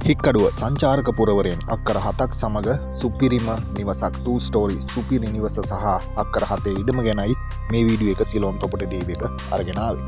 හික්කඩුව සංචාරක පුරවරයෙන් අක්කර 7ක් සමග සුපිරිම නිවසක් 2 ස්ටෝරි සුපිරි නිවස සහ අක්කර 7 ඉඩම ගැනයි මේ වීඩියෝ එක සිලෝන් ප්‍රොපර්ටි ටීවී එක අරගෙන ආවේ.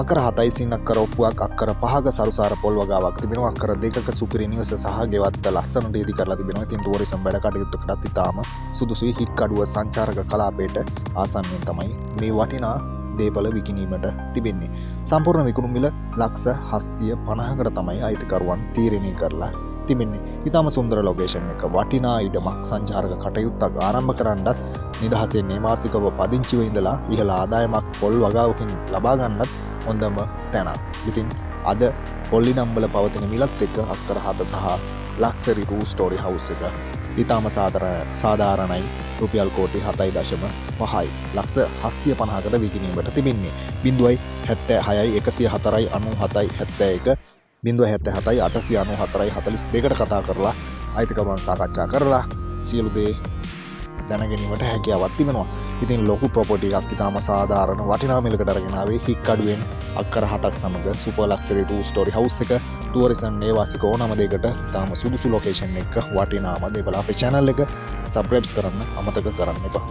අක්කර 7යි සින් අක්කර ඔප්පුවක් අක්කර 5ක සරුසාර පොල් වගාවක් තිබෙනවා. අක්කර 2ක සුපිරි නිවස සහ ගෙවත්ත ලස්සනට ඉදි කරලා තිබෙනවා. ඉතින් ටුවරිසම් වැඩ කටයුත්තකටත් ඉතාම සුදුසුයි. හික්කඩුව සංචාරක කලාපයට ආසන්නයෙන් තමයි මේ වටිනා දේපල විකිණීමට තිබෙන්නේ. සම්පූර්ණ විකුණුම් මිල ලක්ෂ 750කට තමයි අයිතිකරුවන් තීරණය කරලා තිබෙන්නේ. ඊටම සුන්දර ලොකේෂන් එක වටිනා ඉඩමක් සංචාරක කටයුත්තක් ආරම්භ කරන්නත් නිදහසේ නේවාසිකව පදිංචිව ඉඳලා ඉහළ ආදායමක් පොල් වගාවකින් ලබා ගන්නත් හොඳම තැනක්. ඉතින් අද පොල්ලිනම්බල පවතින මිලත් එක්ක අක්කර 7 සහ ලක්සරි 2 ස්ටෝරි හවුස් එක ඉතාම සාධාරණයි. රුපියල් කෝටි 7.5යි ලක්ෂ 750කට විකිණීමට තිබෙන්නේ. 0.76යි 104යි 97යි 71 0.77යි 894යි 42කට කතා කරලා අයිතිකරුවන් සාකච්ඡා කරලා සියලු දේ දැනගැනීමට හැකියාවක් තිබෙනවා. ඉතින් ලොකු ප්‍රොපර්ටි එකක් ඉතාම සාධාරණ වටිනා මිලකට අරගෙන ආවේ හික්කඩුවෙන් අක්කර 7ක් සමග සුපර් ලක්සරි 2 ස්ටෝරි හවුස් එක. ටුවරිසම් නේවාසික ඕනම දෙයකට ඉතාම සුදුසු ලොකේෂන් එක වටිනාම දේපල අපේ channel එක සබ්ස්ක්‍රයිබ් කරන්න අමතක කරන්න එපා.